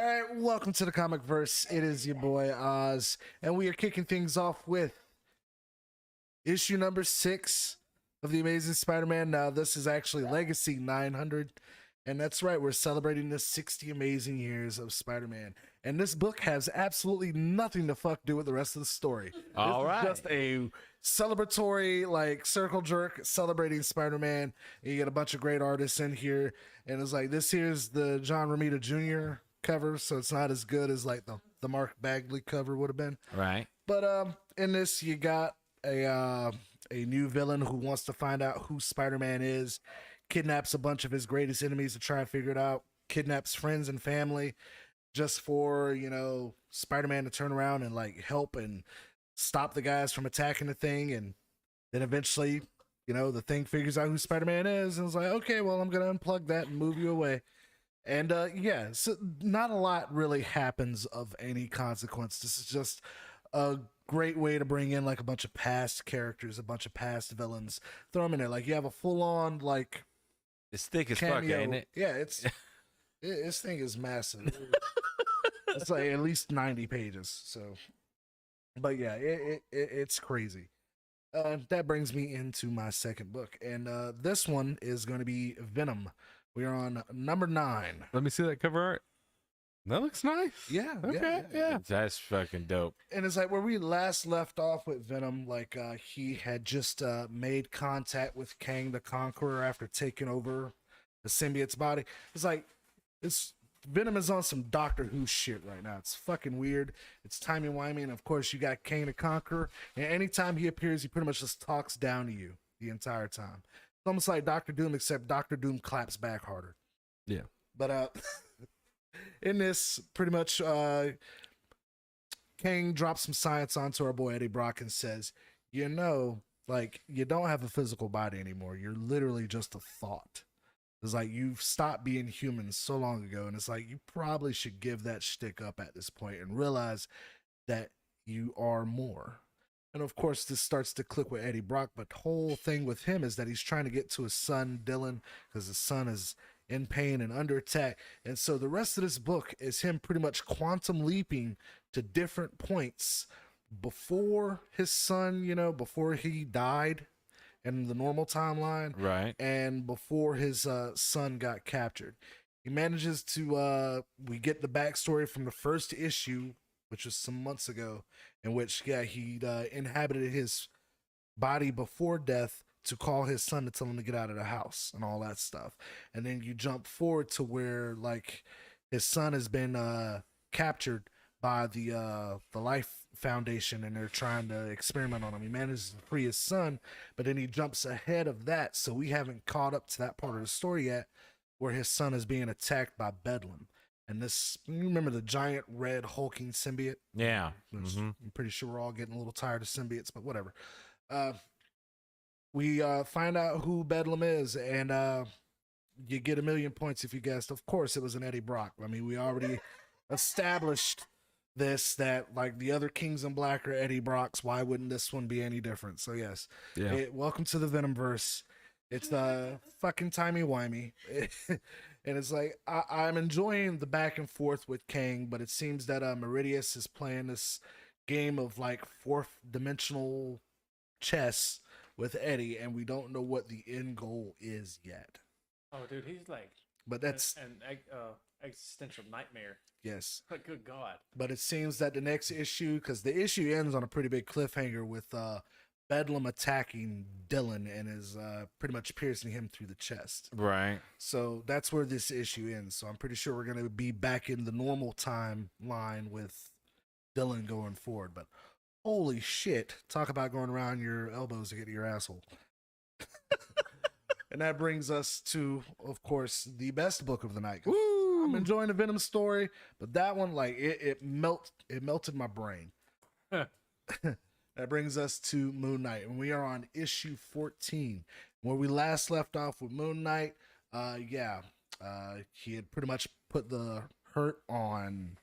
All right, welcome to the Comic Verse. It is your boy Oz, and we are kicking things off with issue number 6 of the Amazing Spider-Man. Now, this is actually Legacy 900, and that's right, we're celebrating the 60 amazing years of Spider-Man. And this book has absolutely nothing to fuck do with the rest of the story. All right. Just a celebratory, like, circle jerk celebrating Spider-Man. And you get a bunch of great artists in here, and it's like, this here's the John Romita Jr. cover, so it's not as good as like the Mark Bagley cover would have been. Right. But in this, you got a new villain who wants to find out who Spider-Man is, kidnaps a bunch of his greatest enemies to try and figure it out, kidnaps friends and family just for, you know, Spider-Man to turn around and like help and stop the guys from attacking the Thing. And then eventually, you know, the Thing figures out who Spider-Man is and is like, okay, well, I'm gonna unplug that and move you away. And yeah, so not a lot really happens of any consequence. This is just a great way to bring in like a bunch of past characters, a bunch of past villains, throw them in there. Like you have a full-on like It's thick as cameo. fuck, ain't it? Yeah, this thing is massive. It's like at least 90 pages. So, but yeah, it's crazy. That brings me into my second book, and this one is going to be Venom. We are on number 9. Let me see that cover art. That looks nice. Yeah. Okay. Yeah. That's fucking dope. And it's like where we last left off with Venom, like he had just made contact with Kang the Conqueror after taking over the symbiote's body. It's like Venom is on some Doctor Who shit right now. It's fucking weird. It's timey-wimey, and of course you got Kang the Conqueror, and anytime he appears, he pretty much just talks down to you the entire time. It's almost like Doctor Doom, except Doctor Doom claps back harder. Yeah. But in this, pretty much, Kang drops some science onto our boy Eddie Brock and says, you know, like, you don't have a physical body anymore. You're literally just a thought. It's like, you've stopped being human so long ago, and it's like, you probably should give that shtick up at this point and realize that you are more. And of course, this starts to click with Eddie Brock, but the whole thing with him is that he's trying to get to his son, Dylan, because his son is in pain and under attack. And so the rest of this book is him pretty much quantum leaping to different points before his son, you know, before he died in the normal timeline, Right. and before his son got captured. He manages to, we get the backstory from the first issue, which was some months ago, in which, yeah, he inhabited his body before death to call his son to tell him to get out of the house and all that stuff. And then you jump forward to where, like, his son has been captured by the Life Foundation, and they're trying to experiment on him. He manages to free his son, but then he jumps ahead of that, so we haven't caught up to that part of the story yet, where his son is being attacked by Bedlam. And this, you remember the giant red hulking symbiote? Yeah. Which Mm-hmm. I'm pretty sure we're all getting a little tired of symbiotes, but whatever. We find out who Bedlam is, and you get 1,000,000 points if you guessed. Of course, it was an Eddie Brock. I mean, we already established this, that like the other Kings in Black are Eddie Brocks. Why wouldn't this one be any different? So yes, Yeah. welcome to the Venomverse. It's fucking timey-wimey. And it's like, I'm enjoying the back and forth with Kang, but it seems that Meridius is playing this game of like fourth dimensional chess with Eddie, and we don't know what the end goal is yet. Oh, dude, he's like But that's, an existential nightmare. yes. But good God. But it seems that the next issue, because the issue ends on a pretty big cliffhanger with Bedlam attacking Dylan and is pretty much piercing him through the chest. Right. So that's where this issue ends. So I'm pretty sure we're going to be back in the normal timeline with Dylan going forward. But holy shit, talk about going around your elbows to get to your asshole. And that brings us to, of course, the best book of the night. Woo! I'm enjoying the Venom story, but that one, like, it melted my brain. That brings us to Moon Knight, and we are on issue 14. Where we last left off with Moon Knight, he had pretty much put the hurt on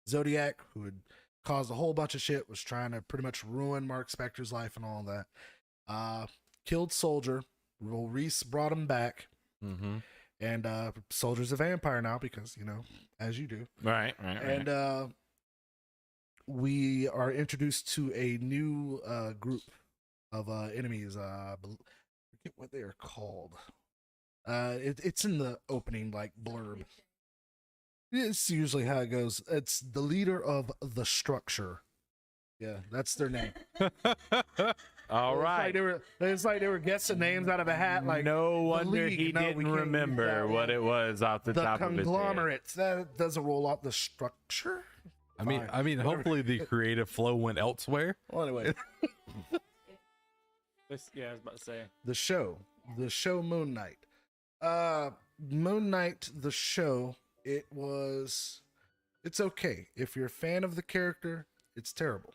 Zodiac, who had caused a whole bunch of shit, was trying to pretty much ruin Mark Spector's life and all that. Killed Soldier. Reese brought him back. Mm-hmm. And Soldier's a vampire now because, as you do. Right. And we are introduced to a new group of enemies. I forget what they are called. It's in the opening blurb. It's usually how it goes. It's the leader of the structure. Yeah, that's their name. All right. It's like they were guessing names out of a hat. Like no wonder league. he No, we didn't can't use remember that. what it was off the top of his head. Conglomerates. That doesn't roll off the structure. I mean, Whatever. hopefully the creative flow went elsewhere. Well, anyway, Yeah, I was about to say. the show Moon Knight. Moon Knight, the show. It's okay. If you're a fan of the character, it's terrible.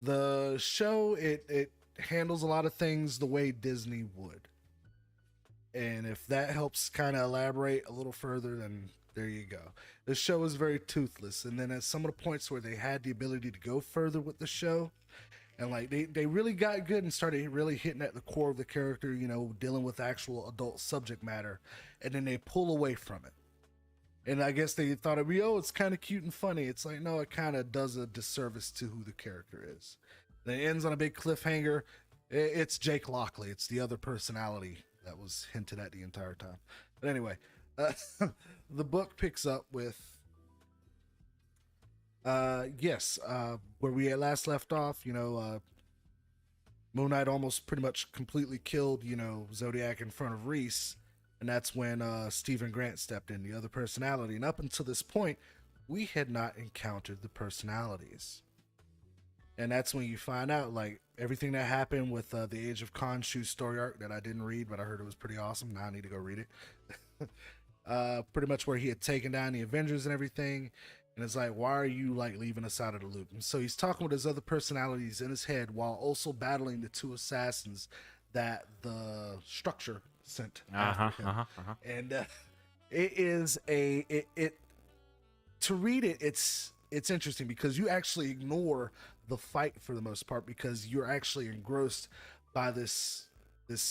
The show, it handles a lot of things the way Disney would. And if that helps kind of elaborate a little further, then there you go. The show is very toothless. And then at some of the points where they had the ability to go further with the show, and they really got good and started really hitting at the core of the character, dealing with actual adult subject matter, and then they pull away from it. And I guess they thought it'd be, it's kind of cute and funny. It's like, no, it kind of does a disservice to who the character is. And it ends on a big cliffhanger. It's Jake Lockley. It's the other personality that was hinted at the entire time. But anyway, the book picks up with, where we last left off, Moon Knight almost pretty much completely killed, Zodiac in front of Reese. And that's when Stephen Grant stepped in, the other personality. And up until this point, we had not encountered the personalities. And that's when you find out, everything that happened with the Age of Khonshu story arc that I didn't read, but I heard it was pretty awesome. Now I need to go read it. Pretty much where he had taken down the Avengers and everything. And it's like, why are you, leaving us out of the loop? And so he's talking with his other personalities in his head while also battling the two assassins that the structure sent after him. And it is to read it, it's interesting because you actually ignore the fight for the most part because you're actually engrossed by this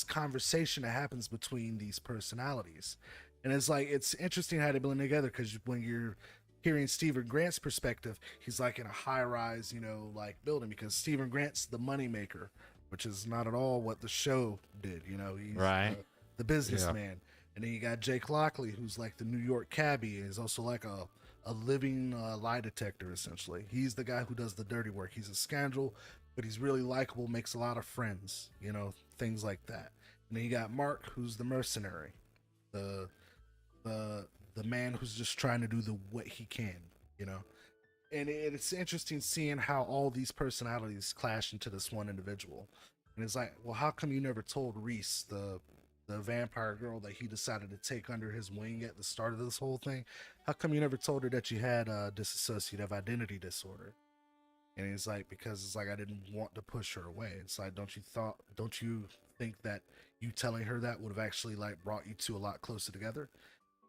conversation that happens between these personalities. And it's interesting how they blend together because when you're hearing Stephen Grant's perspective, he's in a high-rise, building because Stephen Grant's the moneymaker, which is not at all what the show did. He's Right. The businessman. And then you got Jake Lockley, who's the New York cabbie, and is also a living lie detector, essentially. He's the guy who does the dirty work. He's a scoundrel, but he's really likable, makes a lot of friends, things like that. And then you got Mark, who's the mercenary, the man who's just trying to do what he can, And it's interesting seeing how all these personalities clash into this one individual. And it's like, well, how come you never told Reese, the vampire girl that he decided to take under his wing at the start of this whole thing? How come you never told her that you had dissociative identity disorder? And it's like, because it's I didn't want to push her away. It's like, don't you think that you telling her that would have actually brought you two a lot closer together?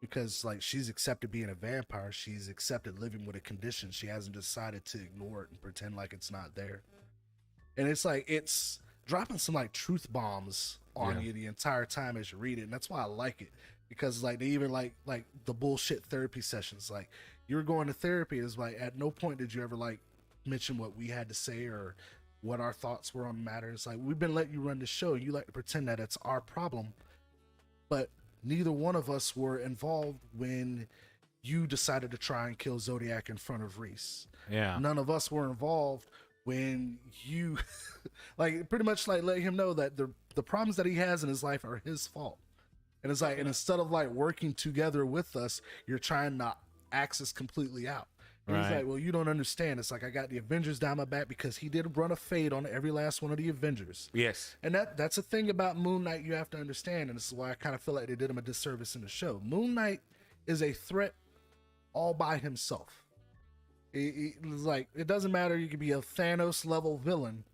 Because she's accepted being a vampire, she's accepted living with a condition. She hasn't decided to ignore it and pretend like it's not there. And it's dropping some truth bombs on you the entire time as you read it, and that's why I like it, because they even like the bullshit therapy sessions. You were going to therapy, is at no point did you ever mention what we had to say or what our thoughts were on matters. We've been letting you run the show, you like to pretend that it's our problem, but neither one of us were involved when you decided to try and kill Zodiac in front of Reese. Yeah. None of us were involved when you pretty much let him know that the problems that he has in his life are his fault. And it's and instead of working together with us, you're trying to axe us completely out. And he's Right. well, you don't understand. It's I got the Avengers down my back because he did run a fade on every last one of the Avengers. Yes. And that's a thing about Moon Knight you have to understand, and this is why I kind of feel like they did him a disservice in the show. Moon Knight is a threat all by himself. It's it doesn't matter, you could be a Thanos level villain.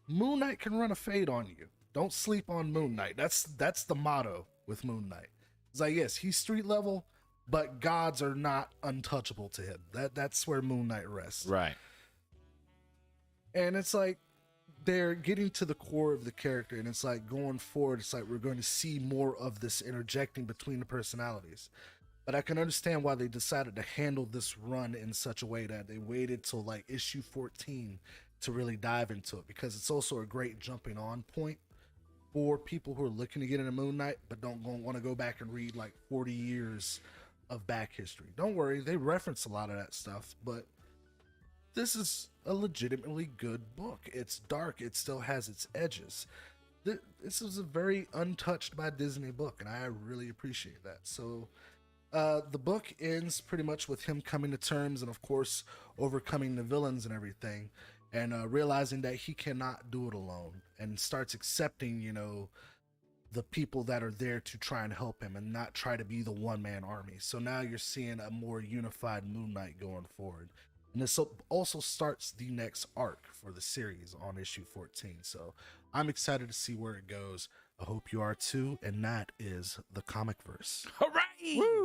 Moon Knight can run a fade on you. Don't sleep on Moon Knight. That's the motto with Moon Knight. It's yes, he's street level, but gods are not untouchable to him. That's where Moon Knight rests. Right. And it's they're getting to the core of the character, and it's like going forward, it's like we're going to see more of this interjecting between the personalities. But I can understand why they decided to handle this run in such a way that they waited till like issue 14 to really dive into it, because it's also a great jumping on point for people who are looking to get into Moon Knight but don't want to go back and read like 40 years of back history. Don't worry, they reference a lot of that stuff, but this is a legitimately good book. It's dark, it still has its edges. This is a very untouched by Disney book, and I really appreciate that. So the book ends pretty much with him coming to terms and, of course, overcoming the villains and everything, and realizing that he cannot do it alone, and starts accepting, you know, the people that are there to try and help him and not try to be the one-man army. So now you're seeing a more unified Moon Knight going forward. And this also starts the next arc for the series on issue 14. So I'm excited to see where it goes. I hope you are too. And that is the comic verse. Hooray! Woo!